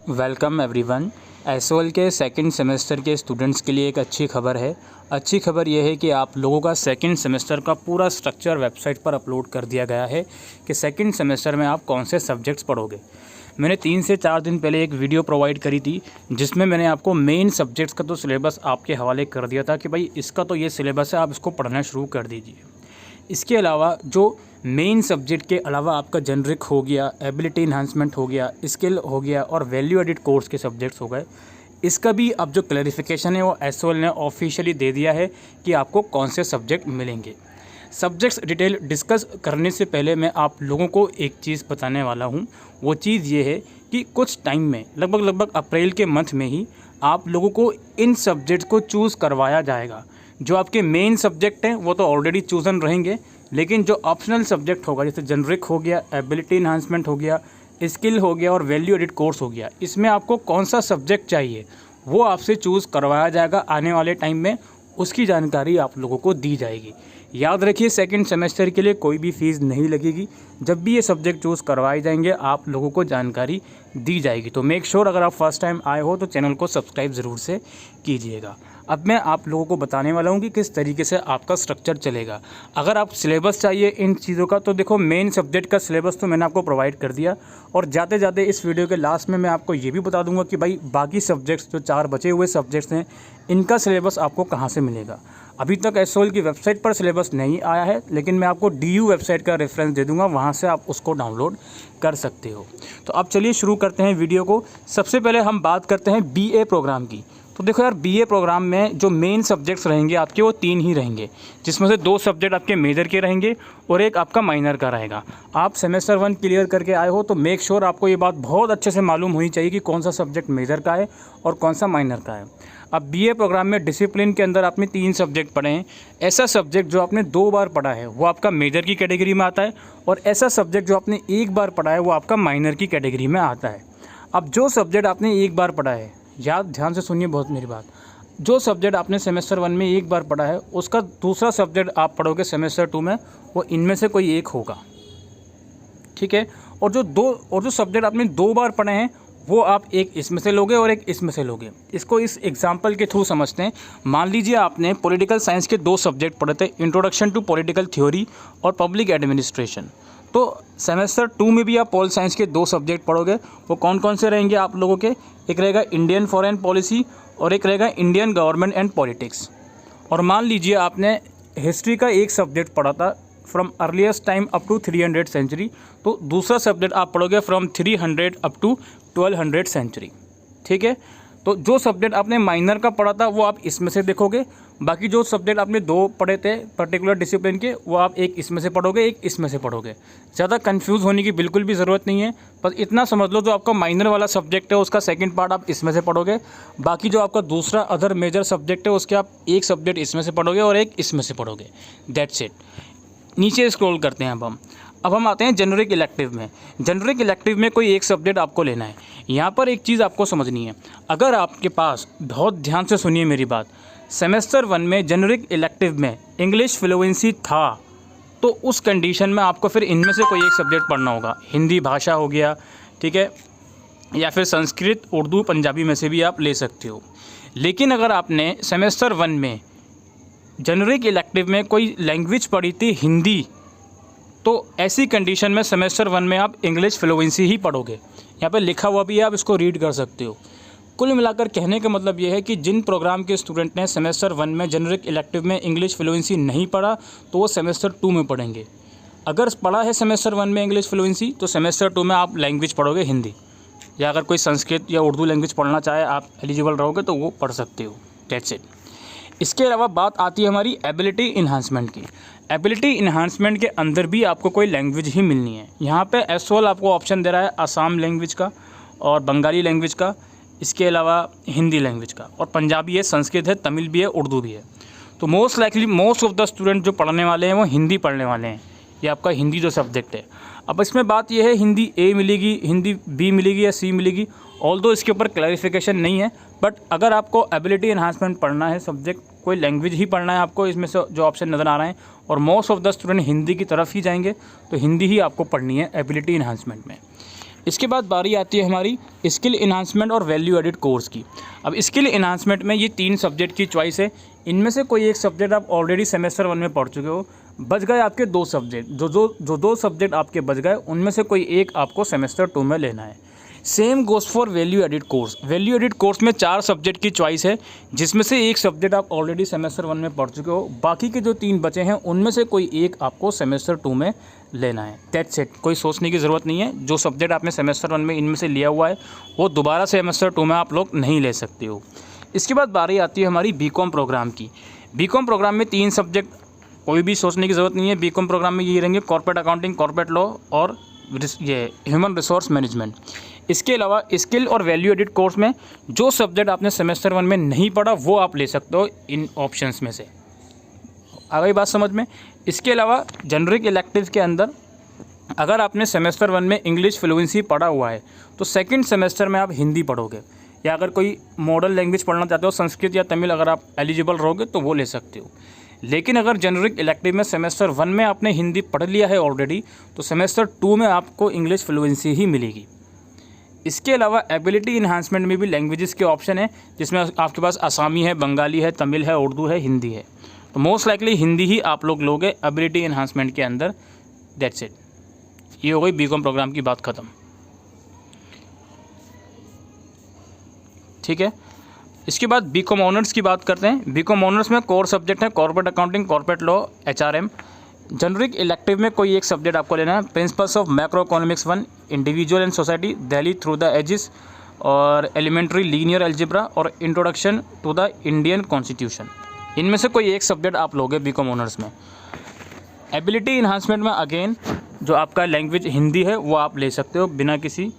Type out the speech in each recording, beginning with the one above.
Welcome everyone. SOL के second semester के students के लिए एक अच्छी खबर है। अच्छी खबर यह है कि आप लोगों का सेकंड सेमेस्टर का पूरा स्ट्रक्चर वेबसाइट पर अपलोड कर दिया गया है कि सेकंड सेमेस्टर में आप कौन से सब्जेक्ट्स पढ़ोगे। मैंने 3 से 4 दिन पहले एक वीडियो प्रोवाइड करी थी जिसमें मैंने आपको मेन सब्जेक्ट्स का तो सिलेबस आपके हवाले कर दिया था कि भाई इसका तो ये सिलेबस है, आप इसको पढ़ना शुरू कर दीजिए। इसके अलावा जो मेन सब्जेक्ट के अलावा आपका जेनरिक हो गया, एबिलिटी इन्हांसमेंट हो गया, स्किल हो गया और वैल्यू एडिड कोर्स के सब्जेक्ट्स हो गए, इसका भी अब जो क्लैरिफिकेशन है वो एसओएल ने ऑफिशियली दे दिया है कि आपको कौन से सब्जेक्ट मिलेंगे। सब्जेक्ट्स डिटेल डिस्कस करने से पहले मैं आप लोगों को एक चीज़ बताने वाला हूँ। वो चीज़ ये है कि कुछ टाइम में लगभग अप्रैल के मंथ में ही आप लोगों को इन सब्जेक्ट्स को चूज़ करवाया जाएगा। जो आपके मेन सब्जेक्ट हैं वो तो ऑलरेडी चूज़न रहेंगे, लेकिन जो ऑप्शनल सब्जेक्ट होगा जैसे जेनरिक हो गया, एबिलिटी इन्हांसमेंट हो गया, स्किल हो गया और वैल्यू एडिड कोर्स हो गया, इसमें आपको कौन सा सब्जेक्ट चाहिए वो आपसे चूज़ करवाया जाएगा आने वाले टाइम में। उसकी जानकारी आप लोगों को दी जाएगी। याद रखिए, सेकंड सेमेस्टर के लिए कोई भी फ़ीस नहीं लगेगी। जब भी ये सब्जेक्ट चूज़ करवाए जाएंगे आप लोगों को जानकारी दी जाएगी। तो मेक श्योर अगर आप फर्स्ट टाइम आए हो तो चैनल को सब्सक्राइब ज़रूर से कीजिएगा। अब मैं आप लोगों को बताने वाला हूँ कि किस तरीके से आपका स्ट्रक्चर चलेगा। अगर आप सिलेबस चाहिए इन चीज़ों का तो देखो, मेन सब्जेक्ट का सिलेबस तो मैंने आपको प्रोवाइड कर दिया, और जाते जाते इस वीडियो के लास्ट में मैं आपको ये भी बता दूंगा कि भाई बाकी सब्जेक्ट्स जो 4 बचे हुए सब्जेक्ट्स हैं इनका सिलेबस आपको कहाँ से मिलेगा। अभी तक एसओएल की वेबसाइट पर सिलेबस नहीं आया है, लेकिन मैं आपको डीयू वेबसाइट का रेफरेंस दे दूंगा, वहाँ से आप उसको डाउनलोड कर सकते हो। तो अब चलिए शुरू करते हैं वीडियो को। सबसे पहले हम बात करते हैं बीए प्रोग्राम की। तो देखो यार, बीए प्रोग्राम में जो मेन सब्जेक्ट्स रहेंगे आपके वो 3 ही रहेंगे, जिसमें से 2 सब्जेक्ट आपके मेजर के रहेंगे और एक आपका माइनर का रहेगा। आप सेमेस्टर 1 क्लियर करके आए हो तो मेक श्योर आपको ये बात बहुत अच्छे से मालूम होनी चाहिए कि कौन सा सब्जेक्ट मेजर का है और कौन सा माइनर का है। अब बीए प्रोग्राम में डिसिप्लिन के अंदर आपने 3 सब्जेक्ट पढ़े हैं। ऐसा सब्जेक्ट जो आपने 2 बार पढ़ा है वो आपका मेजर की कैटेगरी में आता है, और ऐसा सब्जेक्ट जो आपने 1 बार पढ़ा है वो आपका माइनर की कैटेगरी में आता है। अब जो सब्जेक्ट आपने 1 बार पढ़ा है, याद ध्यान से सुनिए बहुत मेरी बात, जो सब्जेक्ट आपने सेमेस्टर 1 में 1 बार पढ़ा है उसका दूसरा सब्जेक्ट आप पढ़ोगे सेमेस्टर 2 में, वो इनमें से कोई एक होगा, ठीक है। और जो सब्जेक्ट आपने 2 बार पढ़े हैं वो आप एक इसमें से लोगे और एक इसमें से लोगे। इसको इस एग्जाम्पल के थ्रू समझते हैं। मान लीजिए आपने पॉलिटिकल साइंस के 2 सब्जेक्ट पढ़े थे, इंट्रोडक्शन टू पॉलिटिकल थ्योरी और पब्लिक एडमिनिस्ट्रेशन। तो सेमेस्टर 2 में भी आप पॉल साइंस के 2 सब्जेक्ट पढ़ोगे। वो कौन कौन से रहेंगे आप लोगों के? एक रहेगा इंडियन फॉरेन पॉलिसी और एक रहेगा इंडियन गवर्नमेंट एंड पॉलिटिक्स। और मान लीजिए आपने हिस्ट्री का एक सब्जेक्ट पढ़ा था from earliest time up to 300 century, तो दूसरा सब्जेक्ट आप पढ़ोगे फ्रॉम 300 अप टू 1200 सेंचुरी, ठीक है। तो जो सब्जेक्ट आपने माइनर का पढ़ा था वो आप इसमें से देखोगे। बाकी जो सब्जेक्ट आपने 2 पढ़े थे पर्टिकुलर डिसिप्लिन के वो आप एक इसमें से पढ़ोगे, एक इसमें से पढ़ोगे। ज़्यादा कंफ्यूज होने की बिल्कुल भी ज़रूरत नहीं है। बस इतना समझ लो, जो आपका माइनर वाला सब्जेक्ट है उसका सेकंड पार्ट आप इसमें से पढ़ोगे। बाकी जो आपका दूसरा अदर मेजर सब्जेक्ट है उसके आप एक सब्जेक्ट इसमें से पढ़ोगे और एक इसमें से पढ़ोगे। That's it. नीचे स्क्रॉल करते हैं अब हम आते हैं जेनरिक इलेक्टिव में। जेनरिक इलेक्टिव में कोई एक सब्जेक्ट आपको लेना है। यहाँ पर एक चीज़ आपको समझनी है। अगर आपके पास, बहुत ध्यान से सुनिए मेरी बात, सेमेस्टर 1 में जेनरिक इलेक्टिव में इंग्लिश फ्लुएंसी था तो उस कंडीशन में आपको फिर इनमें से कोई एक सब्जेक्ट पढ़ना होगा। हिंदी भाषा हो गया, ठीक है, या फिर संस्कृत, उर्दू, पंजाबी में से भी आप ले सकते हो। लेकिन अगर आपने सेमेस्टर 1 में जेनरिक इलेक्टिव में कोई लैंग्वेज पढ़ी थी हिंदी, तो ऐसी कंडीशन में सेमेस्टर 1 में आप इंग्लिश फ्लुएंसी ही पढ़ोगे। यहाँ पे लिखा हुआ भी है, आप इसको रीड कर सकते हो। कुल मिलाकर कहने का मतलब ये है कि जिन प्रोग्राम के स्टूडेंट ने सेमेस्टर 1 में जेनरिक इलेक्टिव में इंग्लिश फ्लुएंसी नहीं पढ़ा तो वो सेमेस्टर 2 में पढ़ेंगे। अगर पढ़ा है सेमेस्टर 1 में इंग्लिश फ्लुएंसी तो सेमेस्टर 2 में आप लैंग्वेज पढ़ोगे हिंदी, या अगर कोई संस्कृत या उर्दू लैंग्वेज पढ़ना चाहे आप एलिजिबल रहोगे तो वो पढ़ सकते हो। That's it. इसके अलावा बात आती है हमारी एबिलिटी इन्हांसमेंट की। एबिलिटी इन्हांसमेंट के अंदर भी आपको कोई लैंग्वेज ही मिलनी है। यहाँ पे एसओएल आपको ऑप्शन दे रहा है असम लैंग्वेज का और बंगाली लैंग्वेज का, इसके अलावा हिंदी लैंग्वेज का, और पंजाबी है, संस्कृत है, तमिल भी है, उर्दू भी है। तो most likely most of the student जो पढ़ने वाले हैं वो हिंदी पढ़ने वाले हैं। ये आपका हिंदी जो सब्जेक्ट है। अब इसमें बात यह है, हिंदी ए मिलेगी, हिंदी बी मिलेगी या सी मिलेगी, ऑल्दो इसके ऊपर क्लैरिफिकेशन नहीं है। बट अगर आपको एबिलिटी इन्हांसमेंट पढ़ना है सब्जेक्ट, कोई लैंग्वेज ही पढ़ना है आपको, इसमें से जो ऑप्शन नज़र आ रहे हैं, और most of the student Hindi की तरफ ही जाएंगे, तो हिंदी ही आपको पढ़नी है एबिलिटी इन्हांसमेंट में। इसके बाद बारी आती है हमारी स्किल इन्हांसमेंट और वैल्यू एडिड कोर्स की। अब स्किल इन्हांसमेंट में ये 3 सब्जेक्ट की चॉइस है। इनमें से कोई एक सब्जेक्ट आप ऑलरेडी सेमेस्टर 1 में पढ़ चुके हो, बच गए आपके 2 सब्जेक्ट। जो 2 सब्जेक्ट आपके बच गए उनमें से कोई एक आपको सेमेस्टर 2 में लेना है। Same goes for value added course. Value added course में 4 सब्जेक्ट की चॉइस है, जिसमें से एक सब्जेक्ट आप ऑलरेडी सेमेस्टर 1 में पढ़ चुके हो। बाकी के जो 3 बचे हैं उनमें से कोई एक आपको सेमेस्टर 2 में लेना है। That's it. कोई सोचने की ज़रूरत नहीं है। जो सब्जेक्ट आपने सेमेस्टर 1 में इनमें से लिया हुआ है वो दोबारा सेमेस्टर 2 में आप लोग नहीं ले सकते हो। इसके बाद बारी आती है हमारी बीकॉम प्रोग्राम की। बीकॉम प्रोग्राम में 3 सब्जेक्ट, कोई भी सोचने की ज़रूरत नहीं है। बीकॉम प्रोग्राम में ये रहेंगे कॉर्पोरेट अकाउंटिंग, कॉर्पोरेट लॉ और ये ह्यूमन रिसोर्स मैनेजमेंट। इसके अलावा स्किल और वैल्यू एडिड कोर्स में जो सब्जेक्ट आपने सेमेस्टर 1 में नहीं पढ़ा वो आप ले सकते हो इन ऑप्शंस में से। आ गई बात समझ में। इसके अलावा जेनरिक इलेक्टिव के अंदर अगर आपने सेमेस्टर 1 में इंग्लिश फ्लुएंसी पढ़ा हुआ है तो सेकंड सेमेस्टर में आप हिंदी पढ़ोगे, या अगर कोई मॉडर्न लैंग्वेज पढ़ना चाहते हो, संस्कृत या तमिल, अगर आप एलिजिबल रहोगे तो वो ले सकते हो। लेकिन अगर जेनरिक इलेक्टिव में सेमेस्टर 1 में आपने हिंदी पढ़ लिया है ऑलरेडी, तो सेमेस्टर 2 में आपको इंग्लिश फ्लुएंसी ही मिलेगी। इसके अलावा एबिलिटी इन्हांसमेंट में भी लैंग्वेजेस के ऑप्शन है, जिसमें आपके पास आसामी है, बंगाली है, तमिल है, उर्दू है, हिंदी है। तो मोस्ट लाइकली हिंदी ही आप लोग लोगे एबिलिटी इन्हांसमेंट के अंदर। That's it. ये हो गई बीकॉम प्रोग्राम की बात ख़त्म। ठीक है। इसके बाद बीकॉम ऑनर्स की बात करते हैं। बीकॉम ऑनर्स में कोर सब्जेक्ट है corporate accounting, corporate law, HRM। Generic elective में कोई एक सब्जेक्ट आपको लेना है, principles of macro economics 1, individual and society, Delhi through the ages, और एलिमेंट्री लीनियर अलजेब्रा, और introduction to the Indian constitution. इनमें से कोई एक सब्जेक्ट आप लोगे बीकॉम ऑनर्स में। एबिलिटी इन्हांसमेंट में अगेन जो आपका लैंग्वेज हिंदी है वो आप ले सकते हो बिना किसी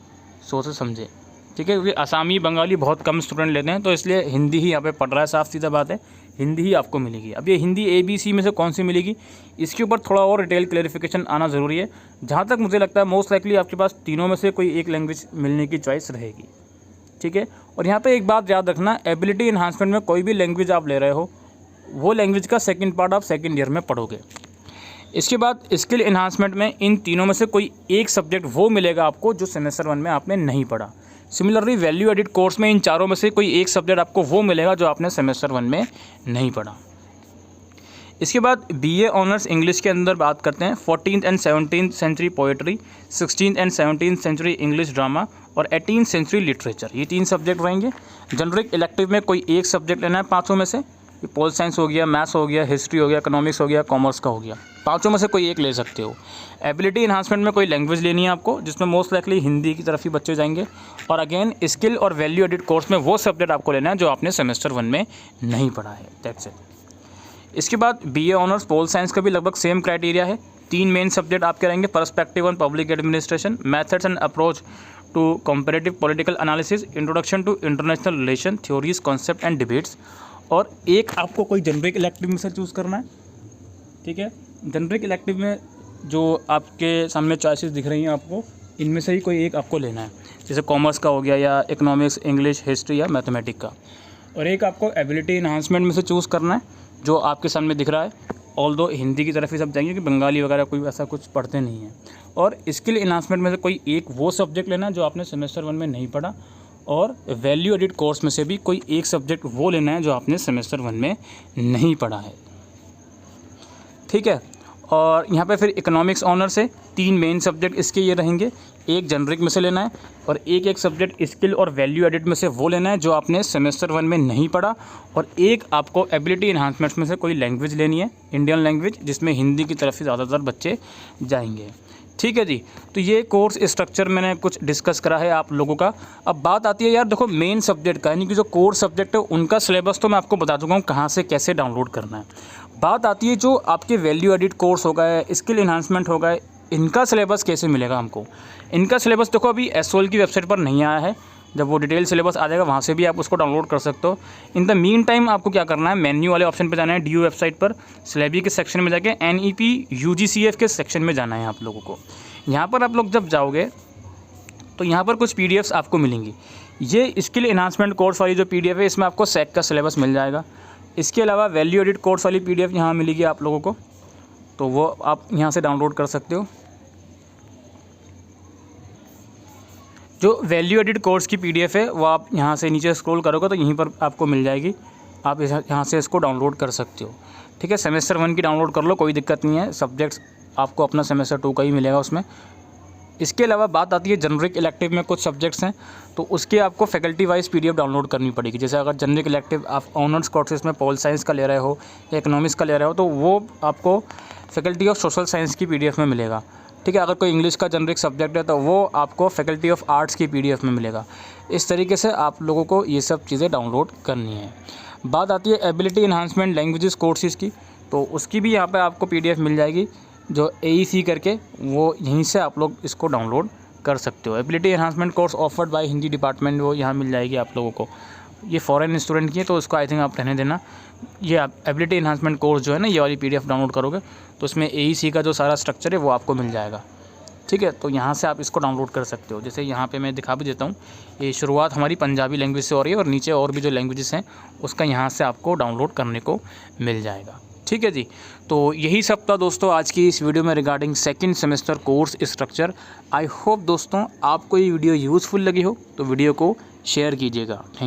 सोचे समझे। ठीक है, क्योंकि आसामी बंगाली बहुत कम स्टूडेंट लेते हैं, तो इसलिए हिंदी ही यहाँ पे पढ़ रहा है। साफ सीधा बात है, हिंदी ही आपको मिलेगी। अब ये हिंदी ABC में से कौन सी मिलेगी, इसके ऊपर थोड़ा और डिटेल क्लैरिफिकेशन आना ज़रूरी है। जहाँ तक मुझे लगता है मोस्ट लाइकली आपके पास तीनों में से कोई एक लैंग्वेज मिलने की चॉइस रहेगी। ठीक है। और यहाँ पर एक बात याद रखना, एबिलिटी इन्हांसमेंट में कोई भी लैंग्वेज आप ले रहे हो वो लैंग्वेज का सेकेंड पार्ट आप सेकेंड ईयर में पढ़ोगे। इसके बाद स्किल इन्हांसमेंट में इन तीनों में से कोई एक सब्जेक्ट वो मिलेगा आपको जो सेमेस्टर 1 में आपने नहीं पढ़ा। सिमिलरली वैल्यू एडिड कोर्स में इन चारों में से कोई एक सब्जेक्ट आपको वो मिलेगा जो आपने सेमेस्टर 1 में नहीं पढ़ा। इसके बाद BA ऑनर्स इंग्लिश के अंदर बात करते हैं। 14th and 17th century poetry, 16th and 17th century English drama, और 18th सेंचुरी लिटरेचर। ये 3 सब्जेक्ट रहेंगे। जेनरिक इलेक्टिव में कोई एक सब्जेक्ट लेना है पाँचों में से। पोल साइंस हो गया, मैथ्स हो गया, हिस्ट्री हो गया, इकोनॉमिक्स हो गया, कॉमर्स का हो गया। पाँचों में से कोई एक ले सकते हो। एबिलिटी इन्हांसमेंट में कोई लैंग्वेज लेनी है आपको, जिसमें मोस्ट लाइकली हिंदी की तरफ ही बच्चे जाएंगे। और अगेन स्किल और वैल्यू एडिड कोर्स में वो सब्जेक्ट आपको लेना है जो आपने सेमेस्टर 1 में नहीं पढ़ा है। That's it. इसके बाद BA ऑनर्स पोल साइंस का भी लगभग सेम क्राइटेरिया है। 3 मेन सब्जेक्ट आपके रहेंगे, perspective on public administration, methods and approach to comparative political analysis, introduction to international relation, theories, concept and debates. और एक आपको कोई जेनरिक इलेक्टिव में से चूज़ करना है। ठीक है। जेनरिक इलेक्टिव में जो आपके सामने चॉइसेस दिख रही हैं आपको, इनमें से ही कोई एक आपको लेना है, जैसे कॉमर्स का हो गया, या इकोनॉमिक्स, इंग्लिश, हिस्ट्री या मैथमेटिक्स का। और एक आपको एबिलिटी इन्हांसमेंट में से चूज़ करना है जो आपके सामने दिख रहा है। ऑल्दो हिंदी की तरफ ही सब जाएंगे कि बंगाली वगैरह कोई ऐसा कुछ पढ़ते नहीं हैं। और स्किल इन्हांसमेंट में से कोई एक वो सब्जेक्ट लेना है जो आपने सेमेस्टर 1 में नहीं पढ़ा। और वैल्यू एडिड कोर्स में से भी कोई एक सब्जेक्ट वो लेना है जो आपने सेमेस्टर 1 में नहीं पढ़ा है। ठीक है। और यहाँ पे फिर इकोनॉमिक्स ऑनर से 3 मेन सब्जेक्ट इसके ये रहेंगे। एक जेनरिक में से लेना है और एक सब्जेक्ट स्किल और वैल्यू एडिड में से वो लेना है जो आपने सेमेस्टर 1 में नहीं पढ़ा। और एक आपको एबिलिटी इन्हांसमेंट्स में से कोई लैंग्वेज लेनी है, इंडियन लैंग्वेज, जिसमें हिंदी की तरफ से ज़्यादातर बच्चे जाएंगे। ठीक है जी। तो ये कोर्स स्ट्रक्चर मैंने कुछ डिस्कस करा है आप लोगों का। अब बात आती है यार, देखो मेन सब्जेक्ट का, यानी कि जो कोर सब्जेक्ट है उनका सिलेबस तो मैं आपको बता चुका हूँ कहाँ से कैसे डाउनलोड करना है। बात आती है जो आपके वैल्यू एडिड कोर्स हो गए, स्किल इन्हांसमेंट हो गए, इनका सिलेबस कैसे मिलेगा हमको। इनका सिलेबस देखो अभी SOL की वेबसाइट पर नहीं आया है। जब वो डिटेल सिलेबस आ जाएगा वहाँ से भी आप उसको डाउनलोड कर सकते हो। इन द मीन टाइम आपको क्या करना है, मेन्यू वाले ऑप्शन पे जाना है, DU वेबसाइट पर सिलेबी के सेक्शन में जाके NEP UGCF के सेक्शन में जाना है आप लोगों को। यहाँ पर आप लोग जब जाओगे तो यहाँ पर कुछ PDFs आपको मिलेंगी। ये स्किल इन्हांसमेंट कोर्स वाली जो PDF है इसमें आपको SEC का सिलेबस मिल जाएगा। इसके अलावा वैल्यू एडिड कोर्स वाली PDF यहाँ मिलेगी आप लोगों को, तो वो आप यहाँ से डाउनलोड कर सकते हो। जो वैल्यू एडिड कोर्स की PDF है वो आप यहाँ से नीचे स्क्रॉल करोगे तो यहीं पर आपको मिल जाएगी। आप यहाँ से इसको डाउनलोड कर सकते हो। ठीक है, सेमेस्टर 1 की डाउनलोड कर लो, कोई दिक्कत नहीं है। सब्जेक्ट्स आपको अपना सेमेस्टर 2 का ही मिलेगा उसमें। इसके अलावा बात आती है जनरिक इलेक्टिव में कुछ सब्जेक्ट्स हैं तो उसके आपको फैकल्टी वाइज PDF डाउनलोड करनी पड़ेगी। जैसे अगर जनरिक इलेक्टिव आप ऑनर्स कोर्सेज में पॉल साइंस का ले रहे हो या इकोनॉमिक्स का ले रहे हो तो वो आपको फैकल्टी ऑफ सोशल साइंस की PDF में मिलेगा। ठीक है, अगर कोई इंग्लिश का जनरिक सब्जेक्ट है तो वो आपको फैकल्टी ऑफ आर्ट्स की PDF में मिलेगा। इस तरीके से आप लोगों को ये सब चीज़ें डाउनलोड करनी है। बात आती है एबिलिटी इन्हांसमेंट लैंग्वेजेस कोर्सेज़ की, तो उसकी भी यहाँ पे आपको PDF मिल जाएगी जो AEC करके, वो यहीं से आप लोग इसको डाउनलोड कर सकते हो। Ability enhancement course offered by Hindi department, वो यहाँ मिल जाएगी आप लोगों को। ये फॉरेन स्टूडेंट की है तो उसको आई थिंक आप रहने देना। ये आप एबिलिटी इन्हांसमेंट कोर्स जो है ना, ये वाली PDF डाउनलोड करोगे तो उसमें AEC का जो सारा स्ट्रक्चर है वो आपको मिल जाएगा। ठीक है, तो यहाँ से आप इसको डाउनलोड कर सकते हो। जैसे यहाँ पे मैं दिखा भी देता हूँ, ये शुरुआत हमारी पंजाबी लैंग्वेज से हो रही है और नीचे और भी जो लैंग्वेजेस हैं उसका यहाँ से आपको डाउनलोड करने को मिल जाएगा। ठीक है जी, तो यही सब था दोस्तों आज की इस वीडियो में regarding second semester course structure. I hope दोस्तों आपको ये वीडियो यूज़फुल लगी हो तो वीडियो को शेयर कीजिएगा। थैंक